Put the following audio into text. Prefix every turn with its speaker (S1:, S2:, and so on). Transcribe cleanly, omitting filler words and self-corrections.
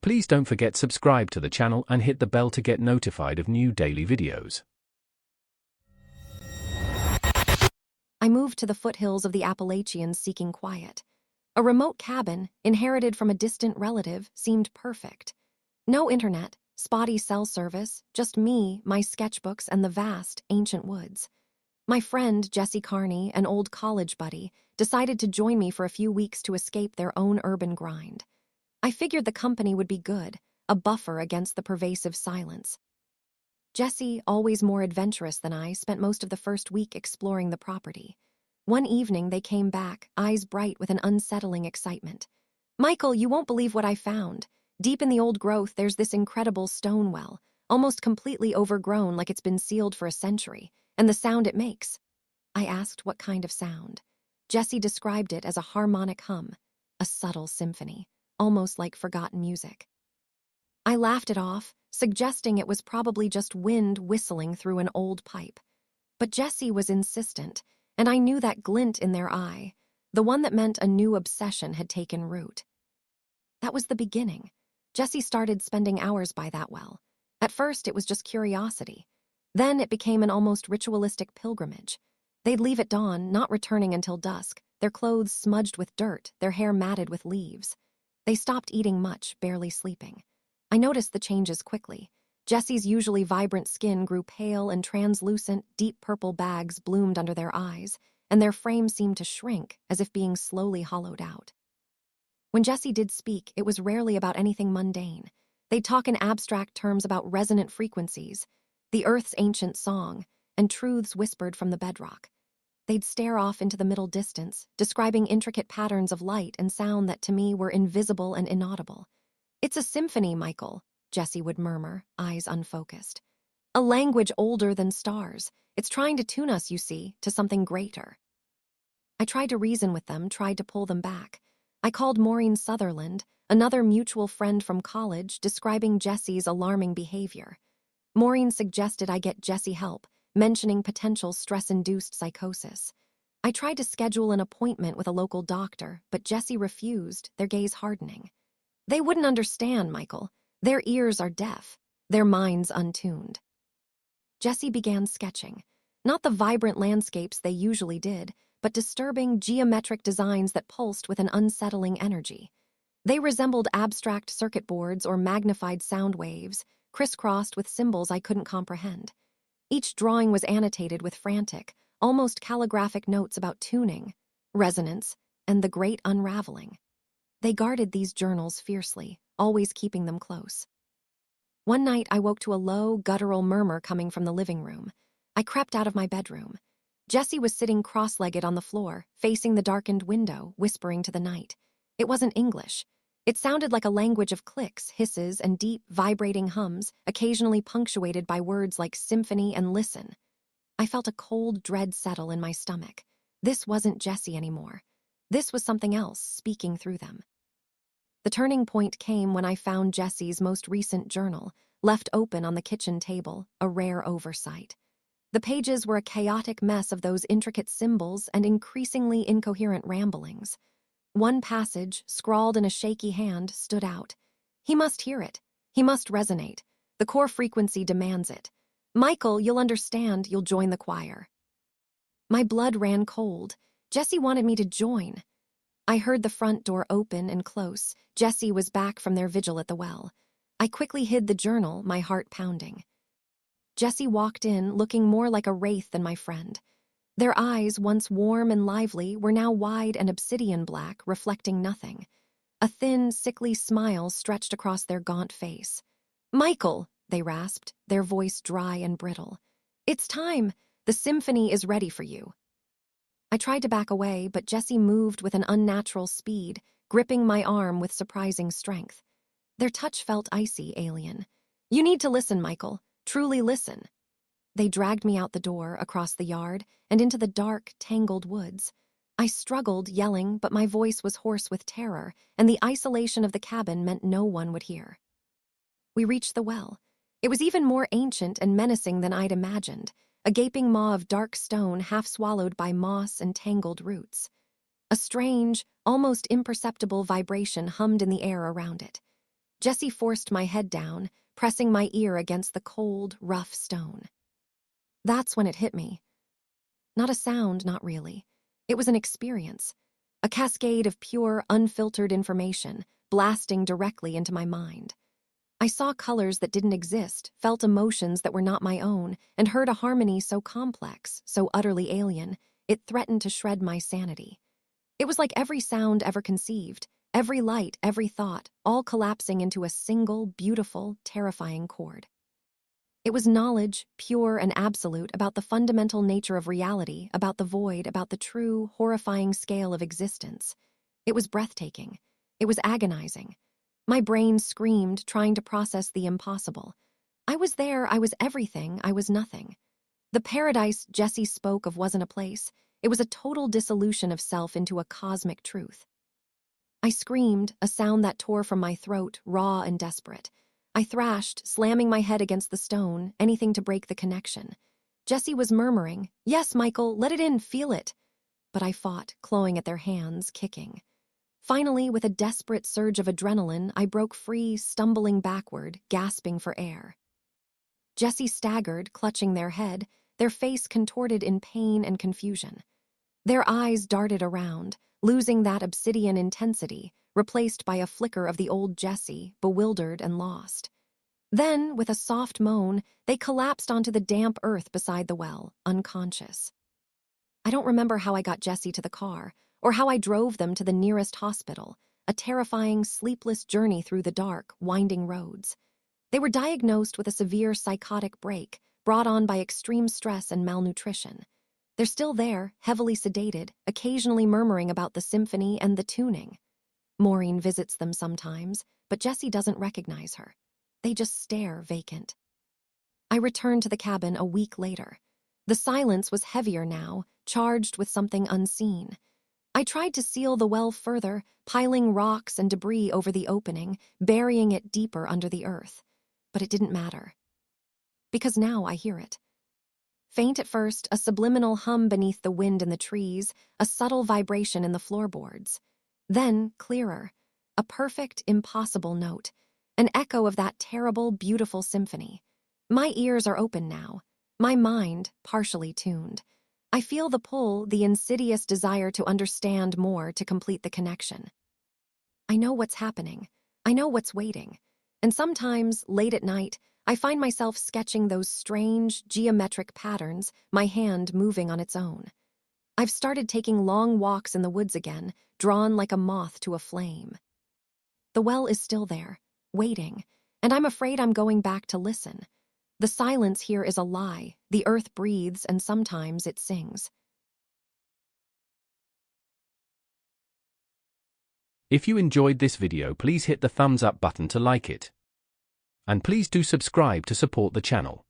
S1: Please don't forget subscribe to the channel and hit the bell to get notified of new daily videos.
S2: I moved to the foothills of the Appalachians seeking quiet. A remote cabin, inherited from a distant relative, seemed perfect. No internet, spotty cell service, just me, my sketchbooks, and the vast, ancient woods. My friend, Jesse Carney, an old college buddy, decided to join me for a few weeks to escape their own urban grind. I figured the company would be good, a buffer against the pervasive silence. Jesse, always more adventurous than I, spent most of the first week exploring the property. One evening they came back, eyes bright with an unsettling excitement. "Michael, you won't believe what I found. Deep in the old growth there's this incredible stone well, almost completely overgrown like it's been sealed for a century, and the sound it makes." I asked what kind of sound. Jesse described it as a harmonic hum, a subtle symphony, almost like forgotten music. I laughed it off, suggesting it was probably just wind whistling through an old pipe. But Jesse was insistent, and I knew that glint in their eye, the one that meant a new obsession had taken root. That was the beginning. Jesse started spending hours by that well. At first, it was just curiosity. Then it became an almost ritualistic pilgrimage. They'd leave at dawn, not returning until dusk, their clothes smudged with dirt, their hair matted with leaves. They stopped eating much, barely sleeping. I noticed the changes quickly. Jesse's usually vibrant skin grew pale and translucent, deep purple bags bloomed under their eyes, and their frame seemed to shrink, as if being slowly hollowed out. When Jesse did speak, it was rarely about anything mundane. They'd talk in abstract terms about resonant frequencies, the Earth's ancient song, and truths whispered from the bedrock. They'd stare off into the middle distance, describing intricate patterns of light and sound that to me were invisible and inaudible. "It's a symphony, Michael," Jesse would murmur, eyes unfocused. "A language older than stars. It's trying to tune us, you see, to something greater." I tried to reason with them, tried to pull them back. I called Maureen Sutherland, another mutual friend from college, describing Jesse's alarming behavior. Maureen suggested I get Jesse help, mentioning potential stress-induced psychosis. I tried to schedule an appointment with a local doctor, but Jesse refused, their gaze hardening. "They wouldn't understand, Michael. Their ears are deaf, their minds untuned." Jesse began sketching, not the vibrant landscapes they usually did, but disturbing geometric designs that pulsed with an unsettling energy. They resembled abstract circuit boards or magnified sound waves, crisscrossed with symbols I couldn't comprehend. Each drawing was annotated with frantic, almost calligraphic notes about tuning, resonance, and the great unraveling. They guarded these journals fiercely, always keeping them close. One night I woke to a low, guttural murmur coming from the living room. I crept out of my bedroom. Jesse was sitting cross-legged on the floor, facing the darkened window, whispering to the night. It wasn't English. It sounded like a language of clicks, hisses, and deep, vibrating hums, occasionally punctuated by words like symphony and listen. I felt a cold dread settle in my stomach. This wasn't Jesse anymore. This was something else, speaking through them. The turning point came when I found Jesse's most recent journal, left open on the kitchen table, a rare oversight. The pages were a chaotic mess of those intricate symbols and increasingly incoherent ramblings. One passage, scrawled in a shaky hand, stood out. "He must hear it. He must resonate. The core frequency demands it. Michael, you'll understand, you'll join the choir." My blood ran cold. Jesse wanted me to join. I heard the front door open and close. Jesse was back from their vigil at the well. I quickly hid the journal, my heart pounding. Jesse walked in, looking more like a wraith than my friend. Their eyes, once warm and lively, were now wide and obsidian black, reflecting nothing. A thin, sickly smile stretched across their gaunt face. "Michael," they rasped, their voice dry and brittle. "It's time. The symphony is ready for you." I tried to back away, but Jesse moved with an unnatural speed, gripping my arm with surprising strength. Their touch felt icy, alien. "You need to listen, Michael. Truly listen." They dragged me out the door, across the yard, and into the dark, tangled woods. I struggled, yelling, but my voice was hoarse with terror, and the isolation of the cabin meant no one would hear. We reached the well. It was even more ancient and menacing than I'd imagined, a gaping maw of dark stone half swallowed by moss and tangled roots. A strange, almost imperceptible vibration hummed in the air around it. Jessie forced my head down, pressing my ear against the cold, rough stone. That's when it hit me. Not a sound, not really. It was an experience. A cascade of pure, unfiltered information, blasting directly into my mind. I saw colors that didn't exist, felt emotions that were not my own, and heard a harmony so complex, so utterly alien, it threatened to shred my sanity. It was like every sound ever conceived, every light, every thought, all collapsing into a single, beautiful, terrifying chord. It was knowledge, pure and absolute, about the fundamental nature of reality, about the void, about the true, horrifying scale of existence. It was breathtaking. It was agonizing. My brain screamed, trying to process the impossible. I was there, I was everything, I was nothing. The paradise Jessie spoke of wasn't a place. It was a total dissolution of self into a cosmic truth. I screamed, a sound that tore from my throat, raw and desperate. I thrashed, slamming my head against the stone, anything to break the connection. Jessie was murmuring, "Yes, Michael, let it in, feel it." But I fought, clawing at their hands, kicking. Finally, with a desperate surge of adrenaline, I broke free, stumbling backward, gasping for air. Jessie staggered, clutching their head, their face contorted in pain and confusion. Their eyes darted around, losing that obsidian intensity, replaced by a flicker of the old Jessie, bewildered and lost. Then, with a soft moan, they collapsed onto the damp earth beside the well, unconscious. I don't remember how I got Jessie to the car, or how I drove them to the nearest hospital, a terrifying, sleepless journey through the dark, winding roads. They were diagnosed with a severe psychotic break, brought on by extreme stress and malnutrition. They're still there, heavily sedated, occasionally murmuring about the symphony and the tuning. Maureen visits them sometimes, but Jessie doesn't recognize her. They just stare vacant. I returned to the cabin a week later. The silence was heavier now, charged with something unseen. I tried to seal the well further, piling rocks and debris over the opening, burying it deeper under the earth. But it didn't matter. Because now I hear it. Faint at first, a subliminal hum beneath the wind in the trees, a subtle vibration in the floorboards. Then, clearer, a perfect, impossible note, an echo of that terrible, beautiful symphony. My ears are open now, my mind partially tuned. I feel the pull, the insidious desire to understand more, to complete the connection. I know what's happening. I know what's waiting. And sometimes, late at night, I find myself sketching those strange, geometric patterns, my hand moving on its own. I've started taking long walks in the woods again, drawn like a moth to a flame. The well is still there, waiting, and I'm afraid I'm going back to listen. The silence here is a lie. The earth breathes, and sometimes it sings.
S1: If you enjoyed this video, please hit the thumbs up button to like it. And please do subscribe to support the channel.